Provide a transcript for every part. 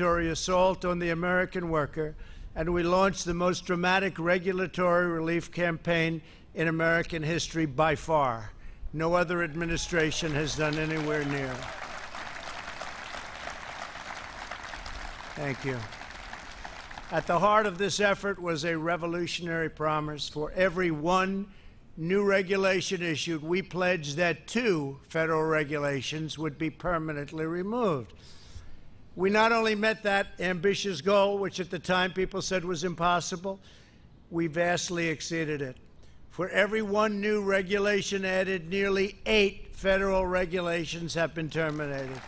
assault on the American worker, and we launched the most dramatic regulatory relief campaign in American history by far. No other administration has done anywhere near. Thank you. At the heart of this effort was a revolutionary promise. For every one new regulation issued, we pledged that 2 federal regulations would be permanently removed. We not only met that ambitious goal, which at the time people said was impossible, we vastly exceeded it. For every one new regulation added, nearly 8 federal regulations have been terminated.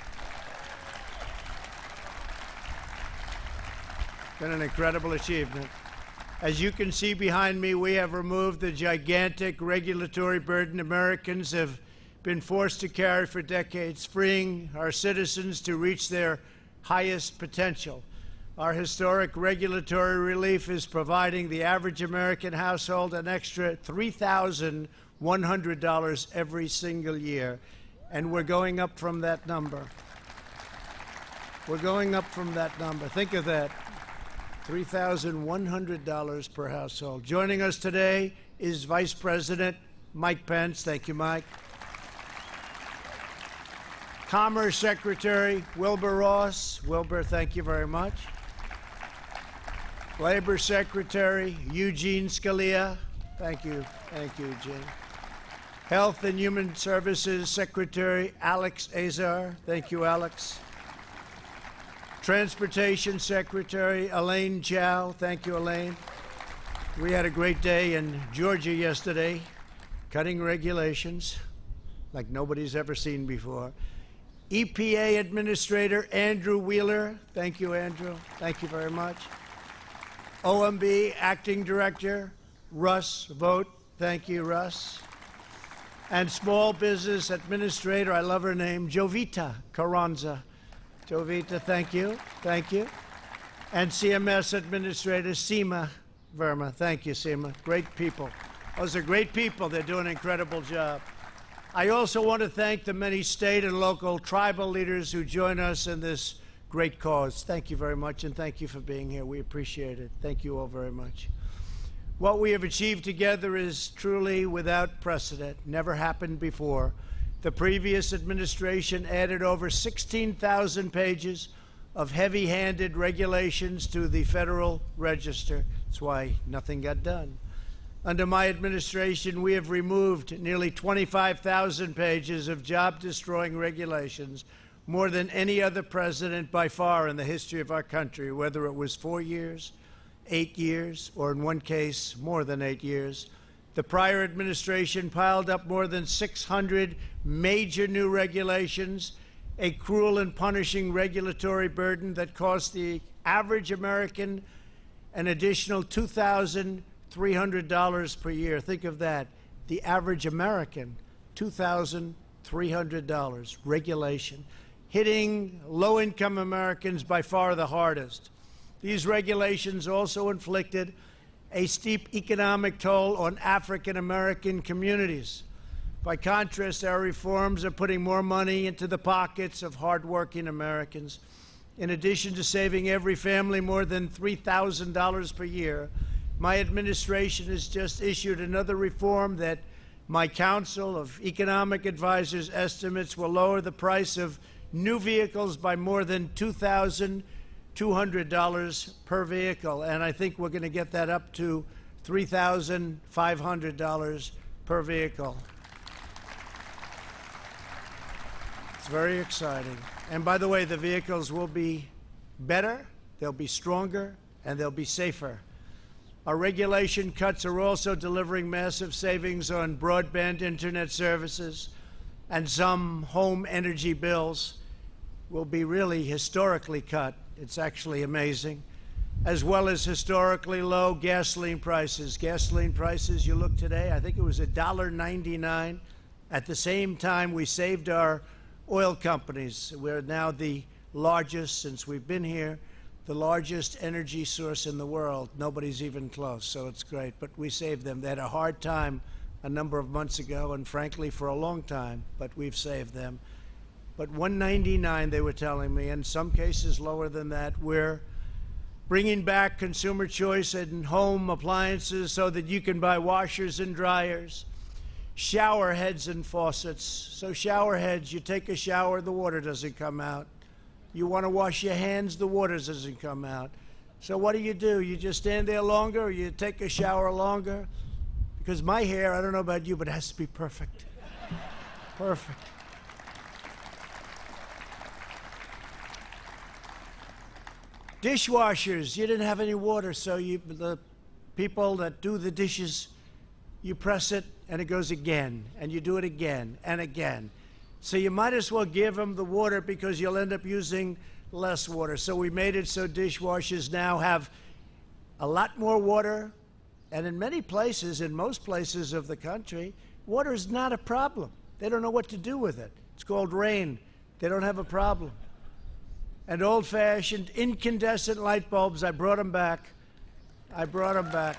Been an incredible achievement. As you can see behind me, we have removed the gigantic regulatory burden Americans have been forced to carry for decades, freeing our citizens to reach their highest potential. Our historic regulatory relief is providing the average American household an extra $3,100 every single year, and we're going up from that number. We're going up from that number. Think of that. $3,100 per household. Joining us today is Vice President Mike Pence. Thank you, Mike. Commerce Secretary Wilbur Ross. Wilbur, thank you very much. Labor Secretary Eugene Scalia. Thank you. Thank you, Eugene. Health and Human Services Secretary Alex Azar. Thank you, Alex. Transportation Secretary Elaine Chao. Thank you, Elaine. We had a great day in Georgia yesterday, cutting regulations like nobody's ever seen before. EPA Administrator Andrew Wheeler. Thank you, Andrew. Thank you very much. OMB Acting Director Russ Vogt. Thank you, Russ. And Small Business Administrator, I love her name, Jovita Carranza. Jovita, thank you. Thank you. And CMS Administrator Seema Verma. Thank you, Seema. Great people. Those are great people. They're doing an incredible job. I also want to thank the many state and local tribal leaders who join us in this great cause. Thank you very much, and thank you for being here. We appreciate it. Thank you all very much. What we have achieved together is truly without precedent. Never happened before. The previous administration added over 16,000 pages of heavy-handed regulations to the Federal Register. That's why nothing got done. Under my administration, we have removed nearly 25,000 pages of job-destroying regulations, more than any other president by far in the history of our country, whether it was 4 years, 8 years, or in one case, more than 8 years. The prior administration piled up more than 600 major new regulations, a cruel and punishing regulatory burden that cost the average American an additional $2,300 per year. Think of that. The average American, $2,300 regulation, hitting low-income Americans by far the hardest. These regulations also inflicted a steep economic toll on African-American communities. By contrast, our reforms are putting more money into the pockets of hardworking Americans. In addition to saving every family more than $3,000 per year, my administration has just issued another reform that my Council of Economic Advisors estimates will lower the price of new vehicles by more than $2,200 per vehicle, and I think we're going to get that up to $3,500 per vehicle. It's very exciting. And by the way, the vehicles will be better, they'll be stronger, and they'll be safer. Our regulation cuts are also delivering massive savings on broadband internet services, and some home energy bills will be really historically cut. It's actually amazing, as well as historically low gasoline prices. Gasoline prices, you look today, I think it was $1.99. At the same time, we saved our oil companies. We're now the largest, since we've been here, the largest energy source in the world. Nobody's even close, so it's great. But we saved them. They had a hard time a number of months ago, and frankly, for a long time, but we've saved them. but 199 they were telling me, and some cases lower than that. We're bringing back consumer choice in home appliances so that you can buy washers and dryers, shower heads and faucets. So shower heads, you take a shower, the water doesn't come out. You want to wash your hands, the water doesn't come out. So what do? You just stand there longer, or you take a shower longer? Because my hair, I don't know about you, but it has to be perfect. Perfect. Dishwashers, you didn't have any water, so the people that do the dishes, you press it and it goes again, and you do it again and again. So you might as well give them the water because you'll end up using less water. So we made it so dishwashers now have a lot more water, and in many places, in most places of the country, water is not a problem. They don't know what to do with it. It's called rain. They don't have a problem. And old-fashioned incandescent light bulbs, I brought them back. I brought them back.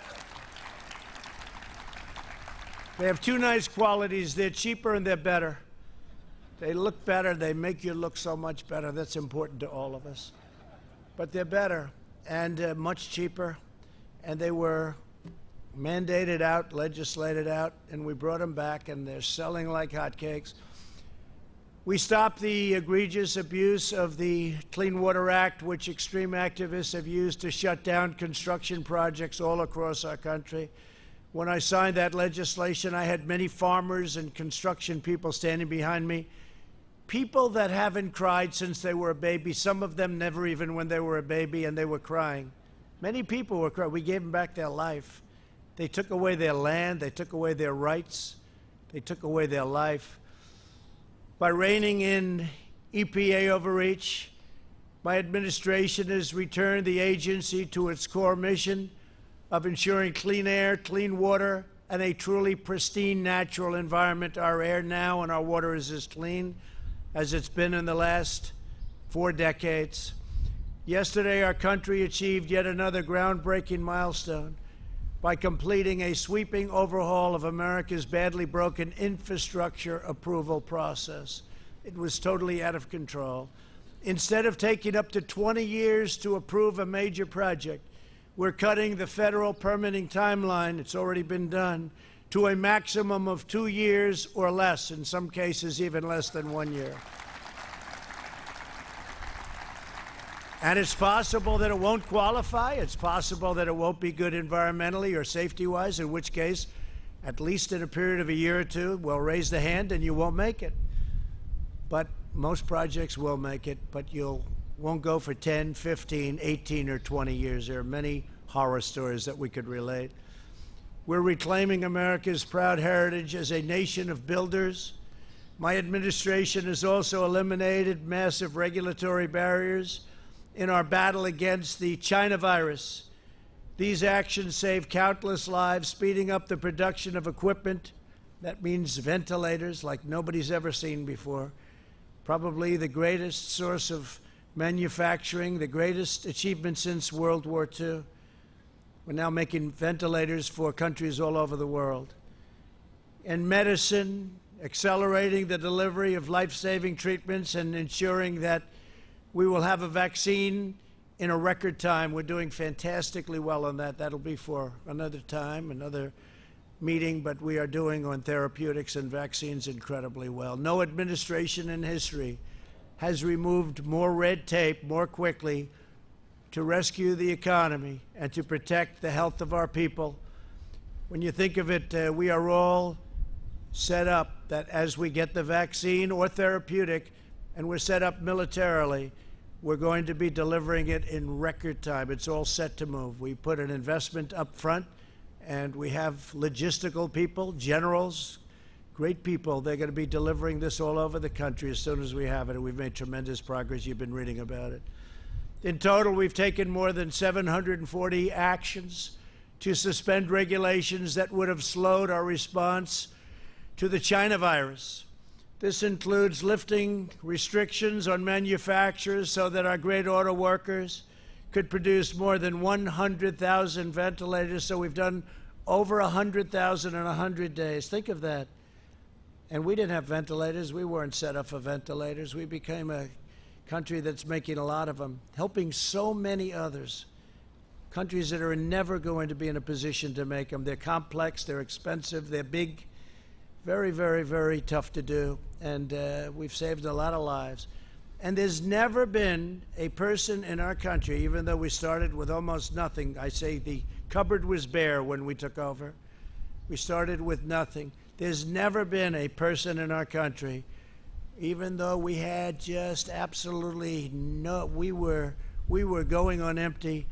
They have two nice qualities. They're cheaper and they're better. They look better. They make you look so much better. That's important to all of us. But they're better and much cheaper. And they were mandated out, legislated out, and we brought them back, and they're selling like hotcakes. We stopped the egregious abuse of the Clean Water Act, which extreme activists have used to shut down construction projects all across our country. When I signed that legislation, I had many farmers and construction people standing behind me, people that haven't cried since they were a baby, some of them never even when they were a baby, and they were crying. Many people were crying. We gave them back their life. They took away their land. They took away their rights. They took away their life. By reining in EPA overreach, my administration has returned the agency to its core mission of ensuring clean air, clean water, and a truly pristine natural environment. Our air now and our water is as clean as it's been in the last 4 decades. Yesterday, our country achieved yet another groundbreaking milestone by completing a sweeping overhaul of America's badly broken infrastructure approval process. It was totally out of control. Instead of taking up to 20 years to approve a major project, we're cutting the federal permitting timeline, it's already been done, to a maximum of 2 years or less, in some cases even less than 1 year. And it's possible that it won't qualify. It's possible that it won't be good environmentally or safety-wise, in which case, at least in a period of a year or two, we'll raise the hand and you won't make it. But most projects will make it, but you won't go for 10, 15, 18, or 20 years. There are many horror stories that we could relate. We're reclaiming America's proud heritage as a nation of builders. My administration has also eliminated massive regulatory barriers in our battle against the China virus. These actions save countless lives, speeding up the production of equipment. That means ventilators like nobody's ever seen before. Probably the greatest source of manufacturing, the greatest achievement since World War II. We're now making ventilators for countries all over the world. In medicine, accelerating the delivery of life-saving treatments and ensuring that we will have a vaccine in a record time. We're doing fantastically well on that. That'll be for another time, another meeting, but we are doing on therapeutics and vaccines incredibly well. No administration in history has removed more red tape more quickly to rescue the economy and to protect the health of our people. When you think of it, we are all set up that as we get the vaccine or therapeutic, and we're set up militarily, we're going to be delivering it in record time. It's all set to move. We put an investment up front, and we have logistical people, generals, great people. They're going to be delivering this all over the country as soon as we have it, and we've made tremendous progress. You've been reading about it. In total, we've taken more than 740 actions to suspend regulations that would have slowed our response to the China virus. This includes lifting restrictions on manufacturers so that our great auto workers could produce more than 100,000 ventilators. So we've done over 100,000 in 100 days. Think of that. And we didn't have ventilators. We weren't set up for ventilators. We became a country that's making a lot of them, helping so many others. Countries that are never going to be in a position to make them. They're complex, they're expensive, they're big, very, very, very tough to do. And we've saved a lot of lives. And there's never been a person in our country, even though we started with almost nothing. I say the cupboard was bare when we took over. We started with nothing. There's never been a person in our country, even though we had just absolutely no, we were going on empty,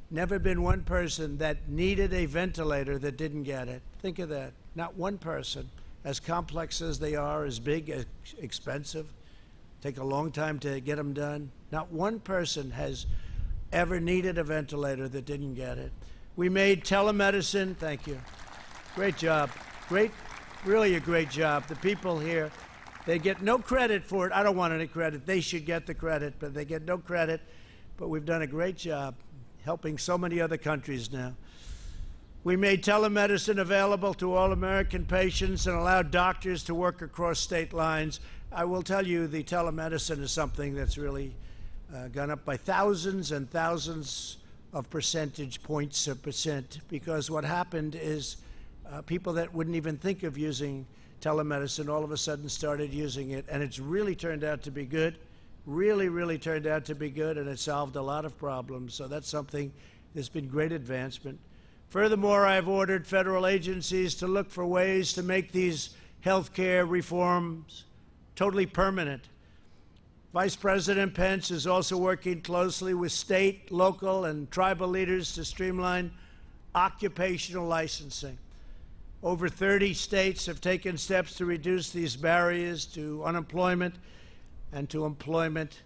never been one person that needed a ventilator that didn't get it. Think of that. Not one person, as complex as they are, as big, as expensive, take a long time to get them done. Not one person has ever needed a ventilator that didn't get it. We made telemedicine, thank you. Great job. Great, really a great job. The people here, they get no credit for it. I don't want any credit. They should get the credit, but they get no credit. But we've done a great job helping so many other countries now. We made telemedicine available to all American patients and allowed doctors to work across state lines. I will tell you, the telemedicine is something that's really gone up by thousands and thousands of percentage points of percent, because what happened is people that wouldn't even think of using telemedicine all of a sudden started using it, and it's really turned out to be good. Really, really turned out to be good, and it solved a lot of problems. So that's something that's been great advancement. Furthermore, I've ordered federal agencies to look for ways to make these health care reforms totally permanent. Vice President Pence is also working closely with state, local, and tribal leaders to streamline occupational licensing. Over 30 states have taken steps to reduce these barriers to unemployment and to employment,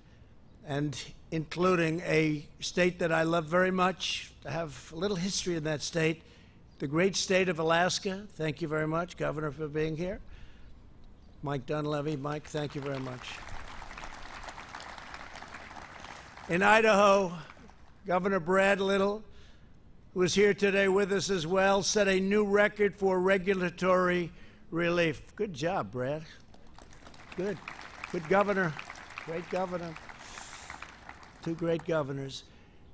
and including a state that I love very much. I have a little history in that state, the great state of Alaska. Thank you very much, Governor, for being here. Mike Dunleavy. Mike, thank you very much. In Idaho, Governor Brad Little, who is here today with us as well, set a new record for regulatory relief. Good job, Brad. Good. Good governor. Great governor. Two great governors.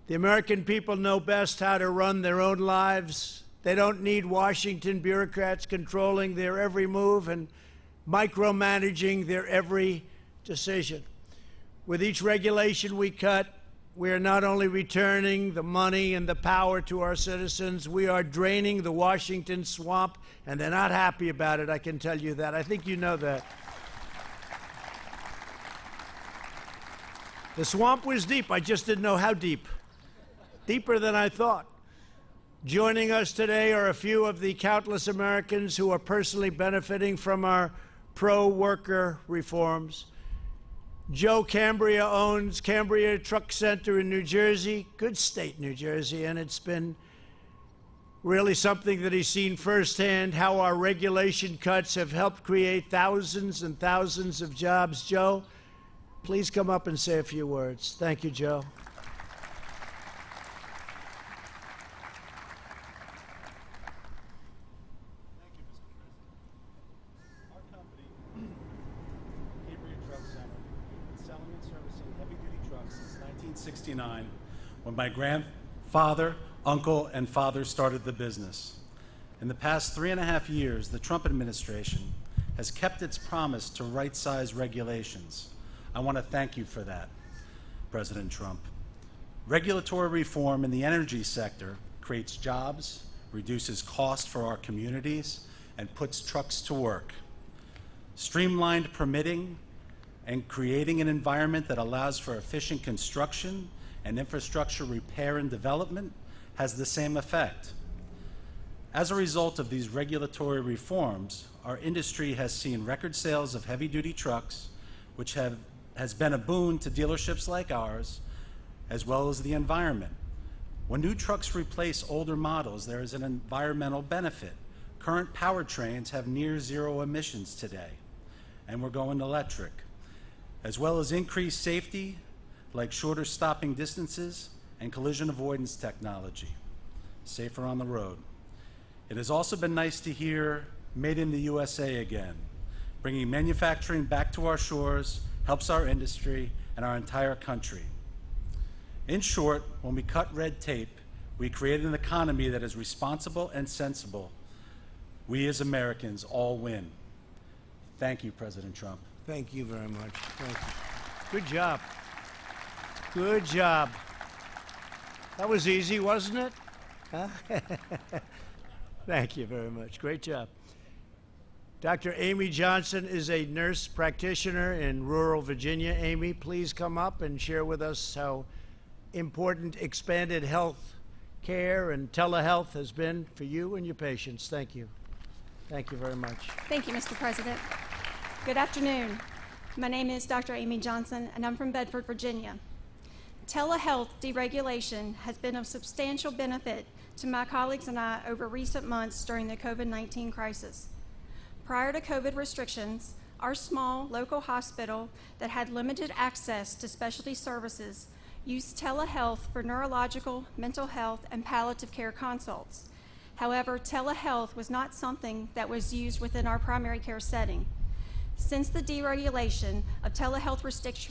The American people know best how to run their own lives. They don't need Washington bureaucrats controlling their every move and micromanaging their every decision. With each regulation we cut, we are not only returning the money and the power to our citizens, we are draining the Washington swamp, and they're not happy about it, I can tell you that. I think you know that. The swamp was deep, I just didn't know how deep. Deeper than I thought. Joining us today are a few of the countless Americans who are personally benefiting from our pro-worker reforms. Joe Cambria owns Cambria Truck Center in New Jersey, good state, New Jersey, and it's been really something that he's seen firsthand, how our regulation cuts have helped create thousands and thousands of jobs. Joe, please come up and say a few words. Thank you, Joe. When my grandfather, uncle, and father started the business. In the past 3.5 years, the Trump administration has kept its promise to right-size regulations. I want to thank you for that, President Trump. Regulatory reform in the energy sector creates jobs, reduces costs for our communities, and puts trucks to work. Streamlined permitting and creating an environment that allows for efficient construction and infrastructure repair and development has the same effect. As a result of these regulatory reforms, our industry has seen record sales of heavy-duty trucks, which has been a boon to dealerships like ours, as well as the environment. When new trucks replace older models, there is an environmental benefit. Current powertrains have near zero emissions today, and we're going electric, as well as increased safety, like shorter stopping distances and collision avoidance technology, safer on the road. It has also been nice to hear "Made in the USA" again. bringing manufacturing back to our shores helps our industry and our entire country. In short, when we cut red tape, we create an economy that is responsible and sensible. We as Americans all win. Thank you, President Trump. Thank you very much. Thank you. Good job. Good job. That was easy, wasn't it? Huh? Thank you very much. Great job. Dr. Amy Johnson is a nurse practitioner in rural Virginia. Amy, please come up and share with us how important expanded health care and telehealth has been for you and your patients. Thank you. Thank you very much. Thank you, Mr. President. Good afternoon. My name is Dr. Amy Johnson, and I'm from Bedford, Virginia. Telehealth deregulation has been of substantial benefit to my colleagues and I over recent months during the COVID-19 crisis. Prior to COVID restrictions, our small local hospital that had limited access to specialty services used telehealth for neurological, mental health, and palliative care consults. However, telehealth was not something that was used within our primary care setting. Since the deregulation of telehealth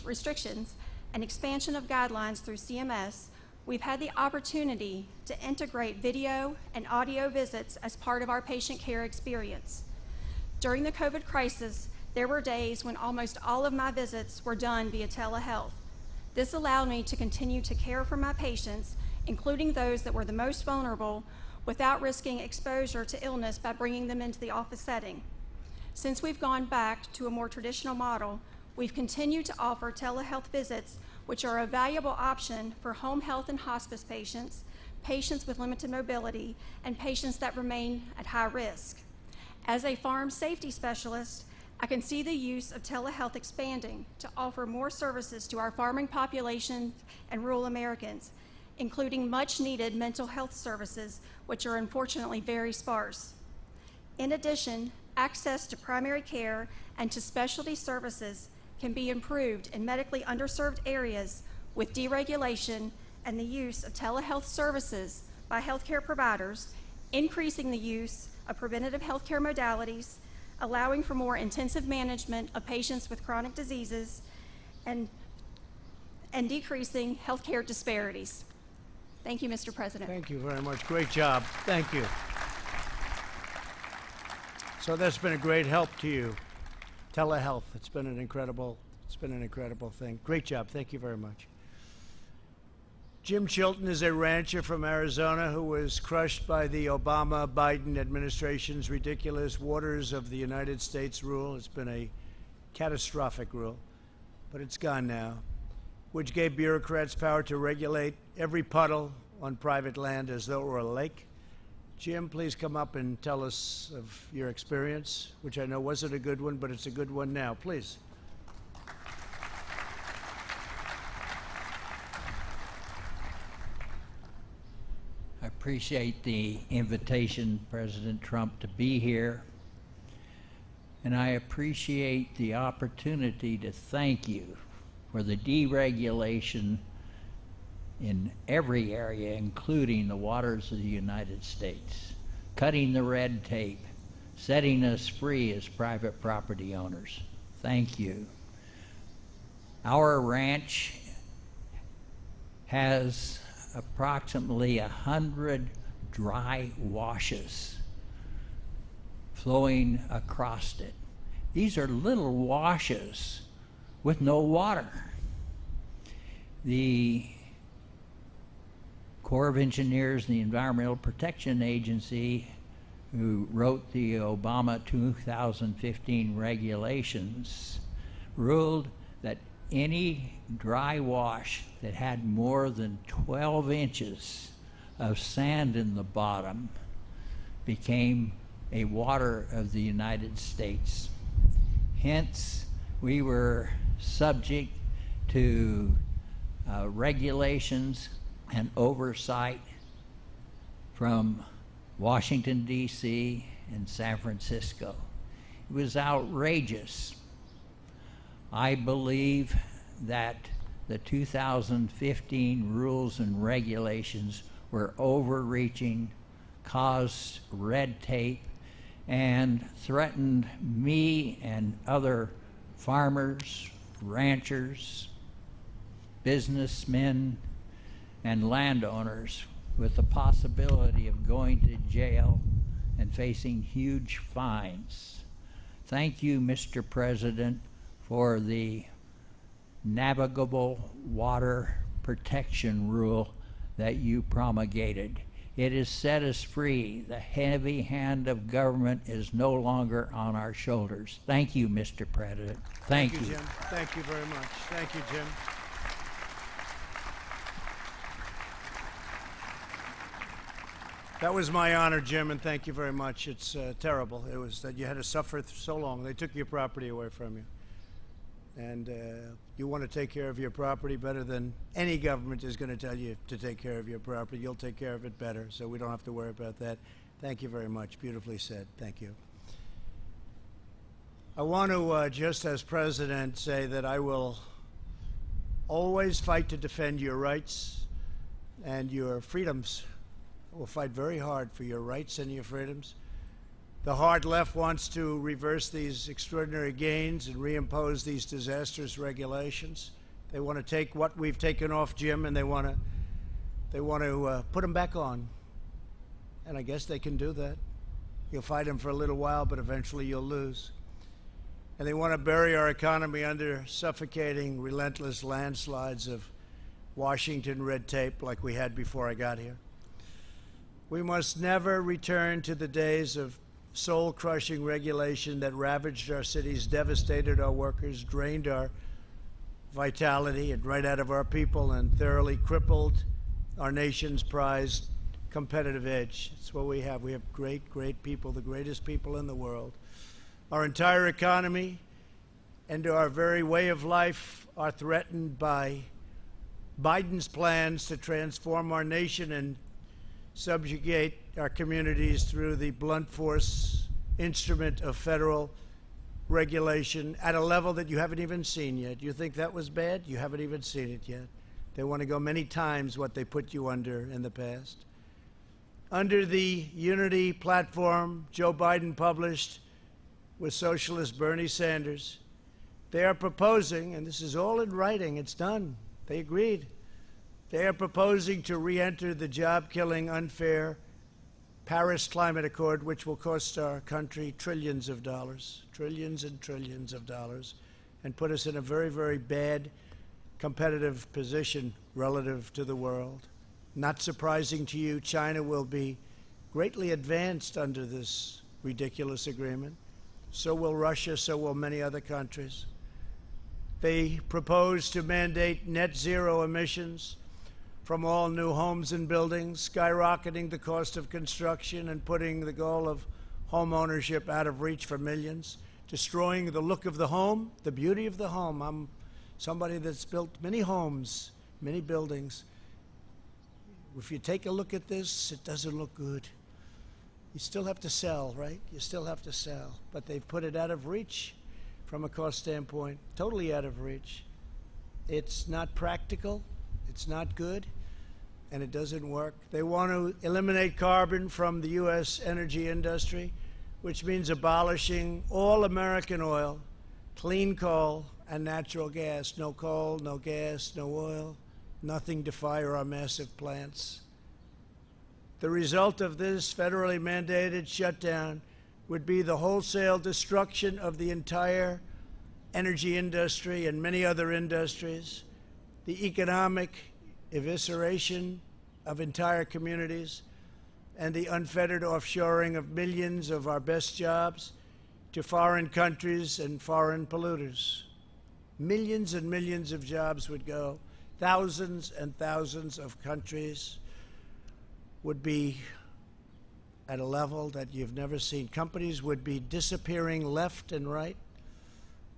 restrictions and expansion of guidelines through CMS, we've had the opportunity to integrate video and audio visits as part of our patient care experience. During the COVID crisis, there were days when almost all of my visits were done via telehealth. This allowed me to continue to care for my patients, including those that were the most vulnerable, without risking exposure to illness by bringing them into the office setting. Since we've gone back to a more traditional model, we've continued to offer telehealth visits, which are a valuable option for home health and hospice patients, patients with limited mobility, and patients that remain at high risk. As a farm safety specialist, I can see the use of telehealth expanding to offer more services to our farming population and rural Americans, including much-needed mental health services, which are unfortunately very sparse. In addition, access to primary care and to specialty services can be improved in medically underserved areas with deregulation and the use of telehealth services by healthcare providers, increasing the use of preventative healthcare modalities, allowing for more intensive management of patients with chronic diseases, and decreasing healthcare disparities. Thank you, Mr. President. Thank you very much. Great job. Thank you. So that's been a great help to you. Telehealth. It's been an incredible thing. Great job. Thank you very much. Jim Chilton is a rancher from Arizona who was crushed by the Obama-Biden administration's ridiculous Waters of the United States rule. It's been a catastrophic rule, but it's gone now, which gave bureaucrats power to regulate every puddle on private land as though it were a lake. Jim, please come up and tell us of your experience, which I know wasn't a good one, but it's a good one now. Please. I appreciate the invitation, President Trump, to be here. And I appreciate the opportunity to thank you for the deregulation in every area, including the waters of the United States, cutting the red tape, setting us free as private property owners. Thank you. Our ranch has approximately 100 dry washes flowing across it. These are little washes with no water. The Corps of Engineers and the Environmental Protection Agency, who wrote the Obama 2015 regulations, ruled that any dry wash that had more than 12 inches of sand in the bottom became a water of the United States. Hence, we were subject to regulations and oversight from Washington, D.C. and San Francisco. It was outrageous. I believe that the 2015 rules and regulations were overreaching, caused red tape, and threatened me and other farmers, ranchers, businessmen, and landowners with the possibility of going to jail and facing huge fines. Thank you, Mr. President, for the navigable water protection rule that you promulgated. It has set us free. The heavy hand of government is no longer on our shoulders. Thank you, Mr. President. Thank you. Jim. Thank you very much. Thank you, Jim. That was my honor, Jim, and thank you very much. It's terrible. It was that you had to suffer so long. They took your property away from you. And you want to take care of your property better than any government is going to tell you to take care of your property. You'll take care of it better, so we don't have to worry about that. Thank you very much. Beautifully said. Thank you. I want to, just as president, say that I will always fight to defend your rights and your freedoms. I will fight very hard for your rights and your freedoms. The hard left wants to reverse these extraordinary gains and reimpose these disastrous regulations. They want to take what we've taken off, Jim, and they want to put them back on. And I guess they can do that. You'll fight them for a little while, but eventually you'll lose. And they want to bury our economy under suffocating, relentless landslides of Washington red tape like we had before I got here. We must never return to the days of soul-crushing regulation that ravaged our cities, devastated our workers, drained our vitality and right out of our people, and thoroughly crippled our nation's prized competitive edge. It's what we have. We have great, great people, the greatest people in the world. Our entire economy and our very way of life are threatened by Biden's plans to transform our nation and subjugate our communities through the blunt force instrument of federal regulation at a level that you haven't even seen yet. You think that was bad? You haven't even seen it yet. They want to go many times what they put you under in the past. Under the unity platform Joe Biden published with socialist Bernie Sanders, they are proposing, and this is all in writing, it's done, they agreed, they are proposing to re-enter the job-killing, unfair Paris Climate Accord, which will cost our country trillions of dollars, trillions and trillions of dollars, and put us in a very, very bad competitive position relative to the world. Not surprising to you, China will be greatly advanced under this ridiculous agreement. So will Russia, so will many other countries. They propose to mandate net zero emissions from all new homes and buildings, skyrocketing the cost of construction and putting the goal of home ownership out of reach for millions, destroying the look of the home, the beauty of the home. I'm somebody that's built many homes, many buildings. If you take a look at this, it doesn't look good. You still have to sell, right? You still have to sell. But they've put it out of reach from a cost standpoint, totally out of reach. It's not practical. It's not good, and it doesn't work. They want to eliminate carbon from the U.S. energy industry, which means abolishing all American oil, clean coal, and natural gas. No coal, no gas, no oil, nothing to fire our massive plants. The result of this federally mandated shutdown would be the wholesale destruction of the entire energy industry and many other industries, the economic evisceration of entire communities, and the unfettered offshoring of millions of our best jobs to foreign countries and foreign polluters. Millions and millions of jobs would go. Thousands and thousands of countries would be at a level that you've never seen. Companies would be disappearing left and right,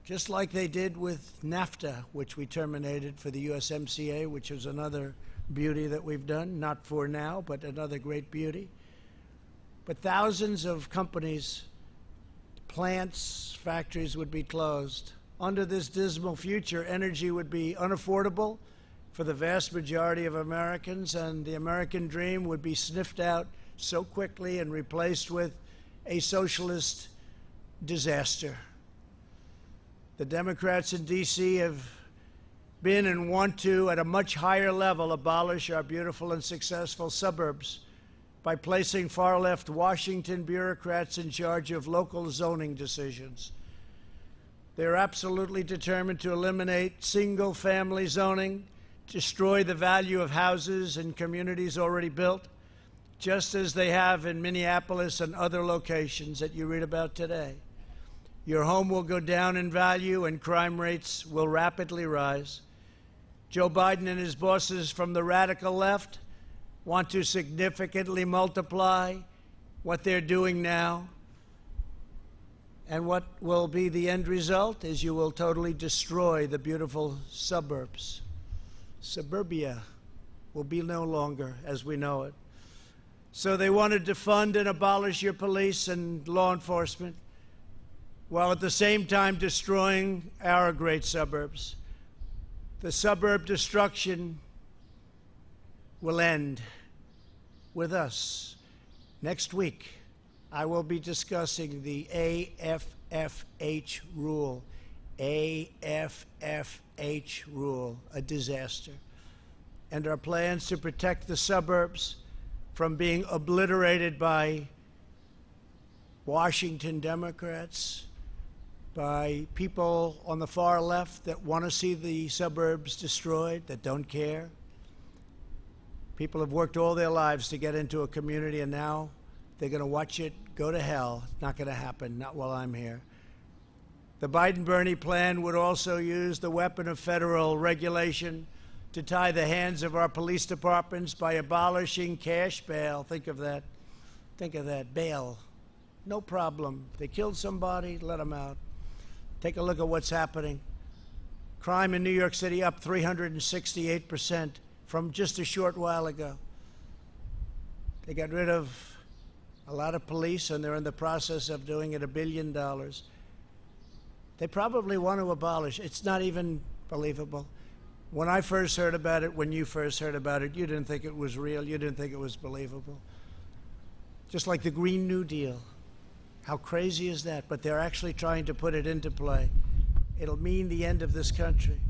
just like they did with NAFTA, which we terminated for the USMCA, which is another beauty that we've done, not for now, but another great beauty. But thousands of companies, plants, factories would be closed. Under this dismal future, energy would be unaffordable for the vast majority of Americans, and the American dream would be sniffed out so quickly and replaced with a socialist disaster. The Democrats in D.C. have been and want to, at a much higher level, abolish our beautiful and successful suburbs by placing far-left Washington bureaucrats in charge of local zoning decisions. They're absolutely determined to eliminate single-family zoning, destroy the value of houses in communities already built, just as they have in Minneapolis and other locations that you read about today. Your home will go down in value and crime rates will rapidly rise. Joe Biden and his bosses from the radical left want to significantly multiply what they're doing now. And what will be the end result is you will totally destroy the beautiful suburbs. Suburbia will be no longer as we know it. So they wanted to defund and abolish your police and law enforcement, while at the same time destroying our great suburbs. The suburb destruction will end with us. Next week, I will be discussing the AFFH rule. AFFH rule, a disaster. And our plans to protect the suburbs from being obliterated by Washington Democrats, by people on the far left that want to see the suburbs destroyed, that don't care. People have worked all their lives to get into a community, and now they're going to watch it go to hell. It's not going to happen, not while I'm here. The Biden-Bernie plan would also use the weapon of federal regulation to tie the hands of our police departments by abolishing cash bail. Think of that. Think of that. Bail. No problem. They killed somebody, let them out. Take a look at what's happening. Crime in New York City up 368% from just a short while ago. They got rid of a lot of police, and they're in the process of doing it $1 billion. They probably want to abolish. It's not even believable. When I first heard about it, when you first heard about it, you didn't think it was real. You didn't think it was believable. Just like the Green New Deal. How crazy is that? But they're actually trying to put it into play. It'll mean the end of this country.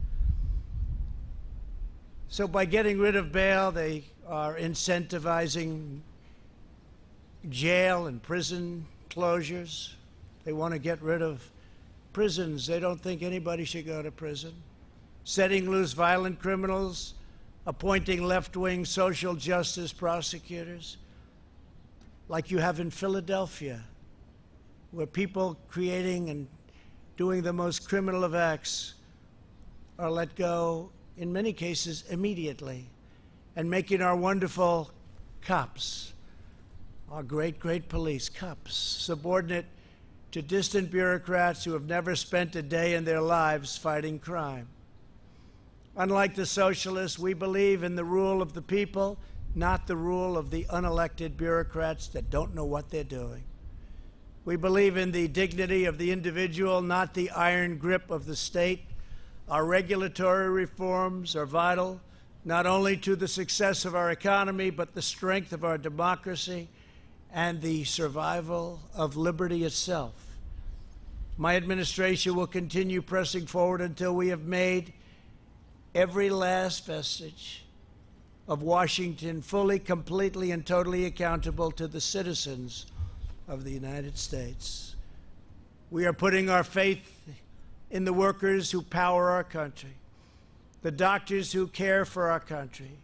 So by getting rid of bail, they are incentivizing jail and prison closures. They want to get rid of prisons. They don't think anybody should go to prison. Setting loose violent criminals, appointing left-wing social justice prosecutors, like you have in Philadelphia, where people creating and doing the most criminal of acts are let go, in many cases, immediately, and making our wonderful cops, our great, great police cops, subordinate to distant bureaucrats who have never spent a day in their lives fighting crime. Unlike the socialists, we believe in the rule of the people, not the rule of the unelected bureaucrats that don't know what they're doing. We believe in the dignity of the individual, not the iron grip of the state. Our regulatory reforms are vital, not only to the success of our economy, but the strength of our democracy and the survival of liberty itself. My administration will continue pressing forward until we have made every last vestige of Washington fully, completely, and totally accountable to the citizens of the United States. We are putting our faith in the workers who power our country, the doctors who care for our country,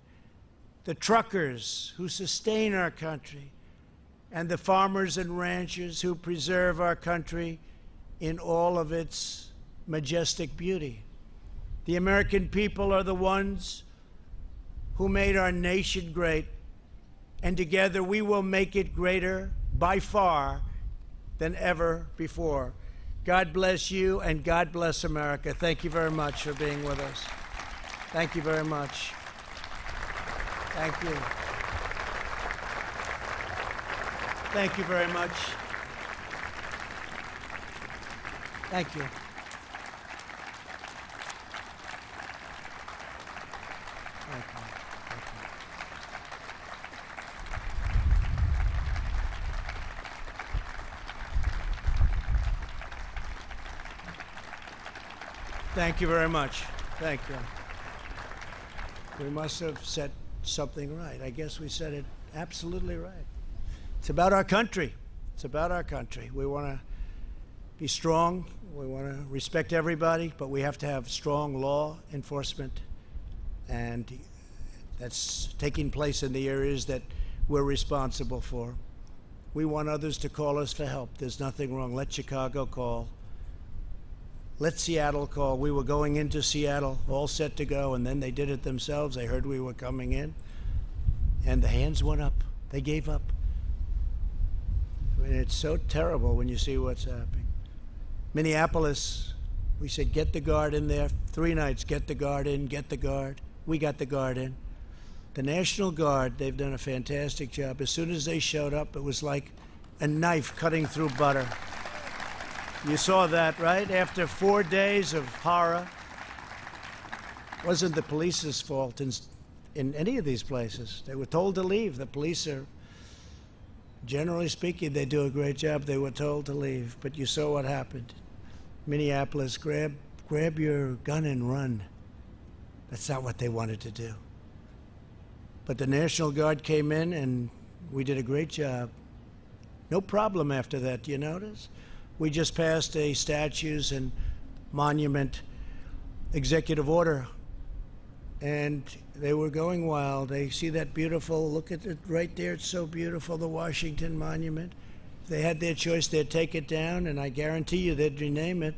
the truckers who sustain our country, and the farmers and ranchers who preserve our country in all of its majestic beauty. The American people are the ones who made our nation great, and together we will make it greater by far than ever before. God bless you, and God bless America. Thank you very much for being with us. Thank you very much. Thank you. Thank you very much. Thank you. Thank you. Thank you very much. Thank you. We must have said something right. I guess we said it absolutely right. It's about our country. It's about our country. We want to be strong. We want to respect everybody, but we have to have strong law enforcement, and that's taking place in the areas that we're responsible for. We want others to call us for help. There's nothing wrong. Let Chicago call. Let Seattle call. We were going into Seattle, all set to go, and then they did it themselves. They heard we were coming in, and the hands went up. They gave up. I mean, it's so terrible when you see what's happening. Minneapolis, we said, get the guard in there. 3 nights, get the guard in, get the guard. We got the guard in. The National Guard, they've done a fantastic job. As soon as they showed up, it was like a knife cutting through butter. You saw that, right? After 4 days of horror. It wasn't the police's fault in any of these places. They were told to leave. The police are, generally speaking, they do a great job. They were told to leave. But you saw what happened. Minneapolis, grab your gun and run. That's not what they wanted to do. But the National Guard came in, and we did a great job. No problem after that, do you notice? We just passed a statues and monument executive order, and they were going wild. They see that beautiful, look at it right there, it's so beautiful, the Washington Monument. If they had their choice, they'd take it down, and I guarantee you they'd rename it.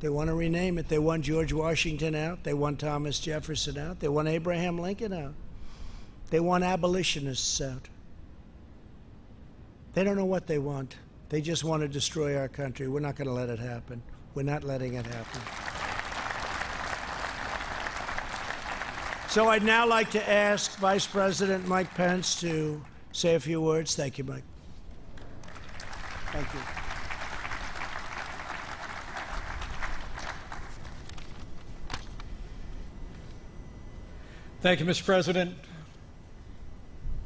They want to rename it. They want George Washington out. They want Thomas Jefferson out. They want Abraham Lincoln out. They want abolitionists out. They don't know what they want. They just want to destroy our country. We're not going to let it happen. We're not letting it happen. So I'd now like to ask Vice President Mike Pence to say a few words. Thank you, Mike. Thank you. Thank you, Mr. President.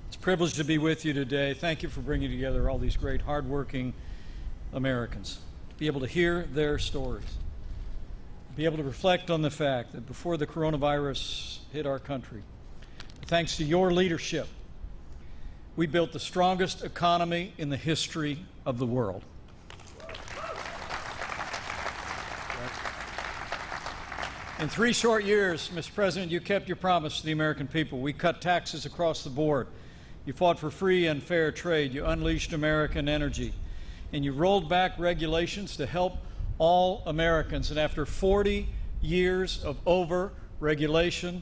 It's a privilege to be with you today. Thank you for bringing together all these great, hardworking Americans, to be able to hear their stories, to be able to reflect on the fact that before the coronavirus hit our country, thanks to your leadership, we built the strongest economy in the history of the world. In 3 short years, Mr. President, you kept your promise to the American people. We cut taxes across the board. You fought for free and fair trade. You unleashed American energy. And you rolled back regulations to help all Americans. And after 40 years of over-regulation,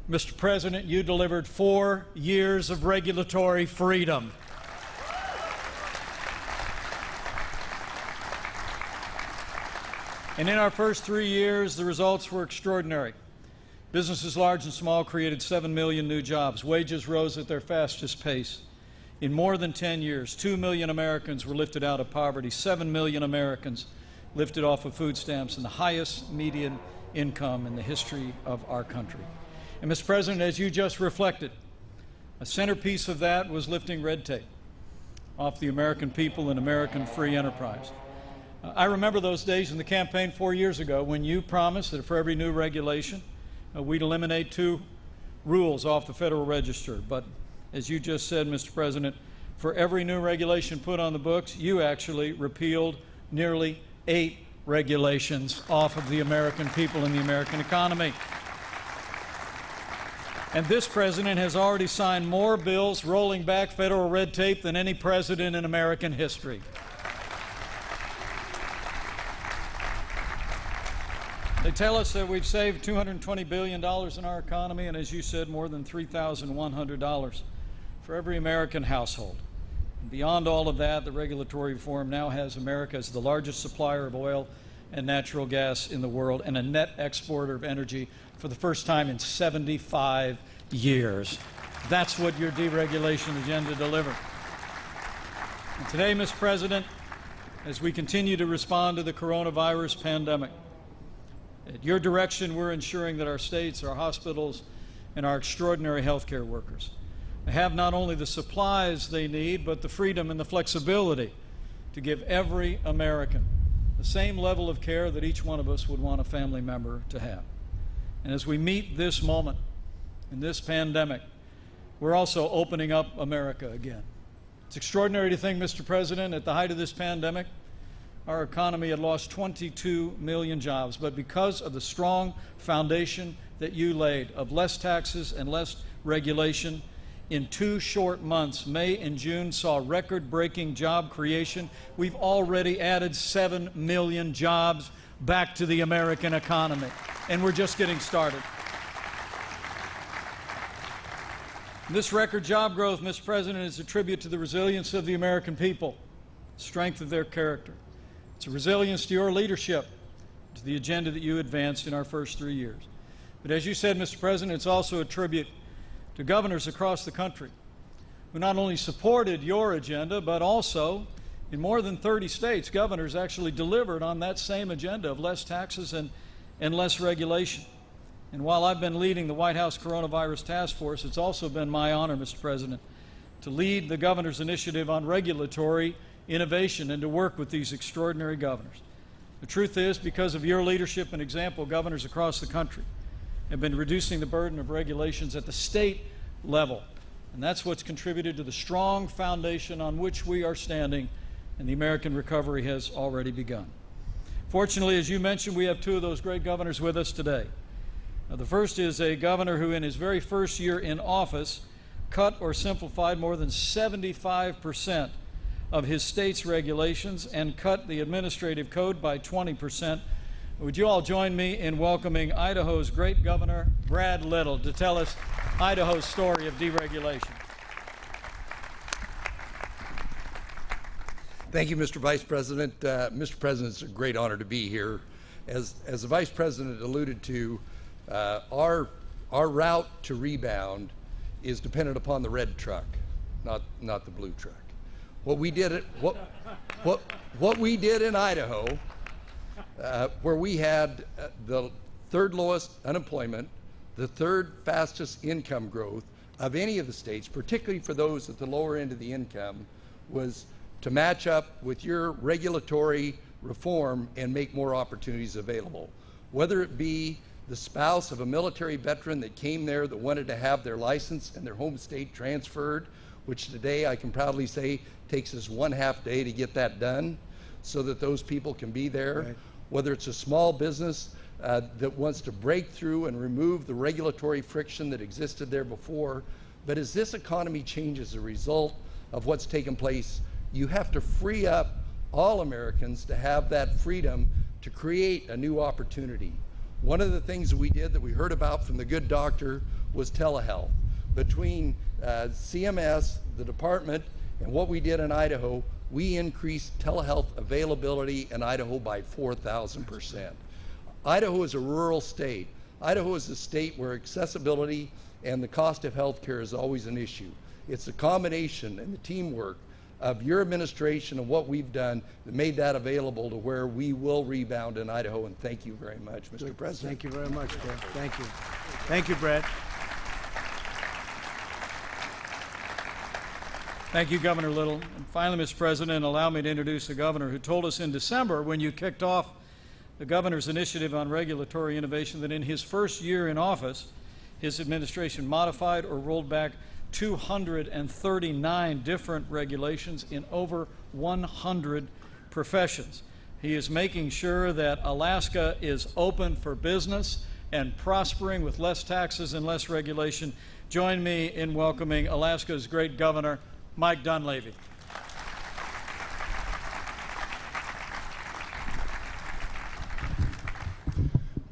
Mr. President, you delivered 4 years of regulatory freedom. And in our first 3 years, the results were extraordinary. Businesses large and small created 7 million new jobs. Wages rose at their fastest pace. In more than 10 years, 2 million Americans were lifted out of poverty. 7 million Americans lifted off of food stamps, and the highest median income in the history of our country. And Mr. President, as you just reflected, a centerpiece of that was lifting red tape off the American people and American free enterprise. I remember those days in the campaign 4 years ago when you promised that for every new regulation, we'd eliminate 2 rules off the Federal Register. But as you just said, Mr. President, for every new regulation put on the books, you actually repealed nearly 8 regulations off of the American people and the American economy. And this president has already signed more bills rolling back federal red tape than any president in American history. They tell us that we've saved $220 billion in our economy, and as you said, more than $3,100 for every American household. And beyond all of that, the regulatory reform now has America as the largest supplier of oil and natural gas in the world and a net exporter of energy for the first time in 75 years. That's what your deregulation agenda delivered. And today, Mr. President, as we continue to respond to the coronavirus pandemic, at your direction, we're ensuring that our states, our hospitals, and our extraordinary healthcare workers have not only the supplies they need, but the freedom and the flexibility to give every American the the same level of care that each one of us would want a family member to have. And as we meet this moment in this pandemic, we're also opening up America again. It's extraordinary to think, Mr. President, at the height of this pandemic, our economy had lost 22 million jobs, but because of the strong foundation that you laid of less taxes and less regulation, in 2 short months, May and June, saw record-breaking job creation. We've already added 7 million jobs back to the American economy, and we're just getting started. This record job growth, Mr. President, is a tribute to the resilience of the American people, strength of their character. It's a resilience to your leadership, to the agenda that you advanced in our first 3 years. But as you said, Mr. President, it's also a tribute to governors across the country who not only supported your agenda, but also in more than 30 states, governors actually delivered on that same agenda of less taxes and less regulation. And while I've been leading the White House Coronavirus Task Force, it's also been my honor, Mr. President, to lead the governor's initiative on regulatory innovation and to work with these extraordinary governors. The truth is, because of your leadership and example, governors across the country have been reducing the burden of regulations at the state level. And that's what's contributed to the strong foundation on which we are standing, and the American recovery has already begun. Fortunately, as you mentioned, we have 2 of those great governors with us today. Now, the first is a governor who in his very first year in office cut or simplified more than 75% of his state's regulations and cut the administrative code by 20%. Would you all join me in welcoming Idaho's great governor, Brad Little, to tell us Idaho's story of deregulation. Thank you, Mr. Vice President. Mr. President, it's a great honor to be here. As the Vice President alluded to, our route to rebound is dependent upon the red truck, not the blue truck. What we did in Idaho, where we had the 3rd lowest unemployment, the 3rd fastest income growth of any of the states, particularly for those at the lower end of the income, was to match up with your regulatory reform and make more opportunities available. Whether it be the spouse of a military veteran that came there that wanted to have their license and their home state transferred, which today I can proudly say takes us 1/2 day to get that done so that those people can be there. Right. Whether it's a small business that wants to break through and remove the regulatory friction that existed there before. But as this economy changes as a result of what's taken place, you have to free up all Americans to have that freedom to create a new opportunity. One of the things that we did that we heard about from the good doctor was telehealth. Between CMS, the department, and what we did in Idaho, we increased telehealth availability in Idaho by 4,000%. Idaho is a rural state. Idaho is a state where accessibility and the cost of health care is always an issue. It's the combination and the teamwork of your administration and what we've done that made that available to where we will rebound in Idaho. And thank you very much, Mr. President. Thank you very much, Brad. Thank you. Thank you, Brad. Thank you, Governor Little. And finally, Mr. President, allow me to introduce the governor who told us in December when you kicked off the governor's initiative on regulatory innovation that in his first year in office, his administration modified or rolled back 239 different regulations in over 100 professions. He is making sure that Alaska is open for business and prospering with less taxes and less regulation. Join me in welcoming Alaska's great governor, Mike Dunleavy.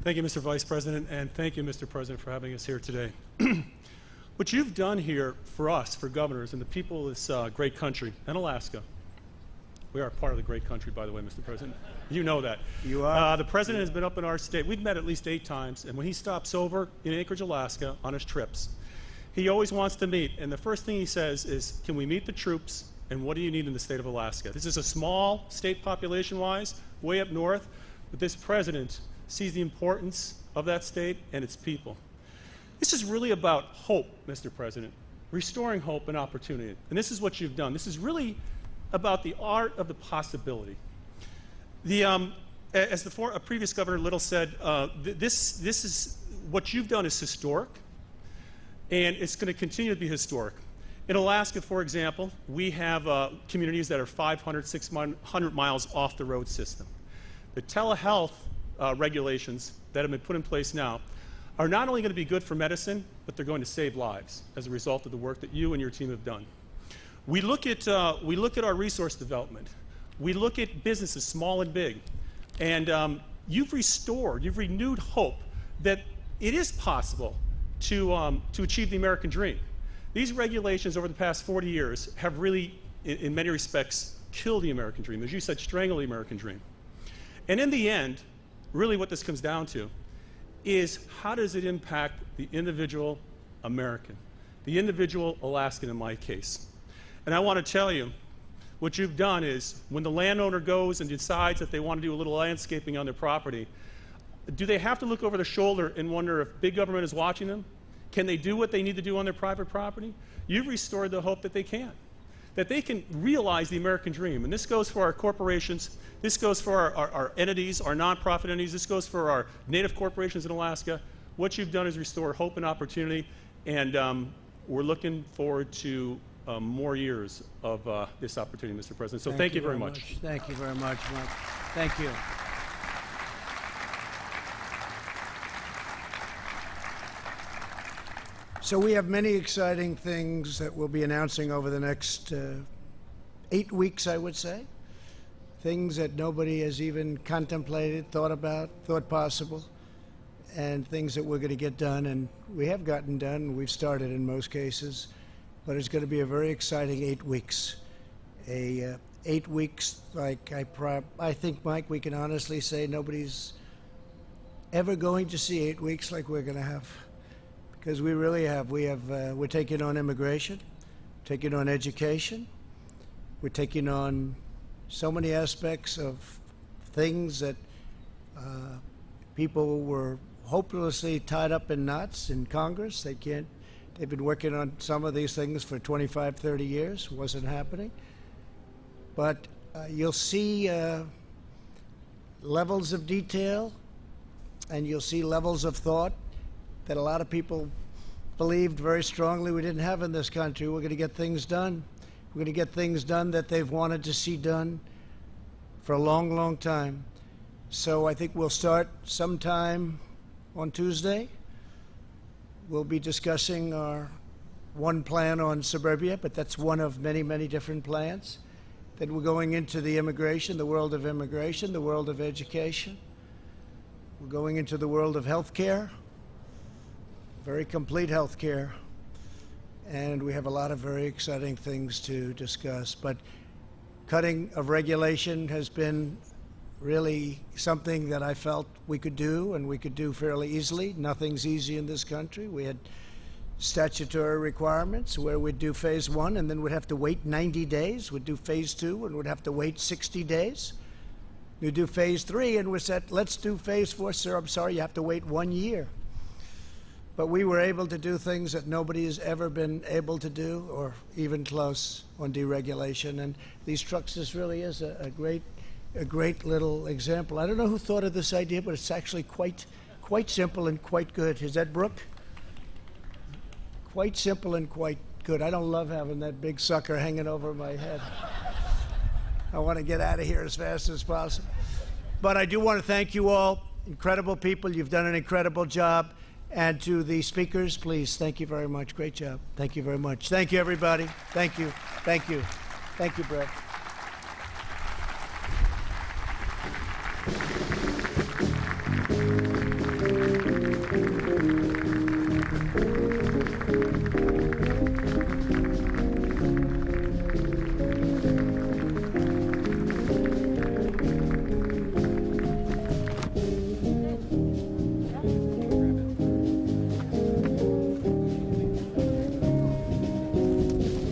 Thank you, Mr. Vice President, and thank you, Mr. President, for having us here today. What you've done here for us, for governors, and the people of this great country, and Alaska, we are part of the great country, by the way, Mr. President. You know that. You are. The President has been up in our state. We've met at least 8 times, and when he stops over in Anchorage, Alaska, on his trips, he always wants to meet, and the first thing he says is, can we meet the troops, and what do you need in the state of Alaska? This is a small state population-wise, way up north, but this President sees the importance of that state and its people. This is really about hope, Mr. President, restoring hope and opportunity. And this is what you've done. This is really about the art of the possibility. The as a previous Governor Little said, this is what you've done is historic, and it's going to continue to be historic. In Alaska, for example, we have communities that are 500, 600 miles off the road system. The telehealth regulations that have been put in place now are not only going to be good for medicine, but they're going to save lives as a result of the work that you and your team have done. We look at our resource development. We look at businesses, small and big, and you've renewed hope that it is possible to achieve the American dream. These regulations over the past 40 years have really, in many respects, killed the American dream. As you said, strangled the American dream. And in the end, really what this comes down to is how does it impact the individual American, the individual Alaskan in my case. And I want to tell you, what you've done is when the landowner goes and decides that they want to do a little landscaping on their property, do they have to look over their shoulder and wonder if big government is watching them? Can they do what they need to do on their private property? You've restored the hope that they can realize the American dream. And this goes for our corporations, this goes for our entities, our nonprofit entities, this goes for our native corporations in Alaska. What you've done is restore hope and opportunity, and we're looking forward to more years of this opportunity, Mr. President. So thank you very much. Thank you very much, Mike. Thank you. So we have many exciting things that we'll be announcing over the next 8 weeks, I would say. Things that nobody has even contemplated, thought about, thought possible, and things that we're going to get done, and we have gotten done. We've started in most cases, but it's going to be a very exciting 8 weeks. 8 weeks, like I think, Mike, we can honestly say nobody's ever going to see 8 weeks like we're going to have. Because we really have. We're taking on immigration, taking on education. We're taking on so many aspects of things that people were hopelessly tied up in knots in Congress. They've been working on some of these things for 25, 30 years. Wasn't happening. But you'll see levels of detail, and you'll see levels of thought that a lot of people believed very strongly we didn't have in this country. We're going to get things done. We're going to get things done that they've wanted to see done for a long, long time. So I think we'll start sometime on Tuesday. We'll be discussing our one plan on Suburbia, but that's one of many, many different plans. Then we're going into the immigration, the world of immigration, the world of education. We're going into the world of health care. Very complete health care, and we have a lot of very exciting things to discuss. But cutting of regulation has been really something that I felt we could do, and we could do fairly easily. Nothing's easy in this country. We had statutory requirements where we'd do phase 1 and then we'd have to wait 90 days. We'd do phase 2 and we'd have to wait 60 days. We'd do phase 3 and we said, let's do phase 4. Sir, I'm sorry, you have to wait 1 year. But we were able to do things that nobody has ever been able to do, or even close, on deregulation. And these trucks, this really is a great little example. I don't know who thought of this idea, but it's actually quite simple and quite good. Is that Brooke? Quite simple and quite good. I don't love having that big sucker hanging over my head. I want to get out of here as fast as possible. But I do want to thank you all. Incredible people. You've done an incredible job. And to the speakers, please, thank you very much. Great job. Thank you very much. Thank you, everybody. Thank you. Thank you. Thank you, Brett.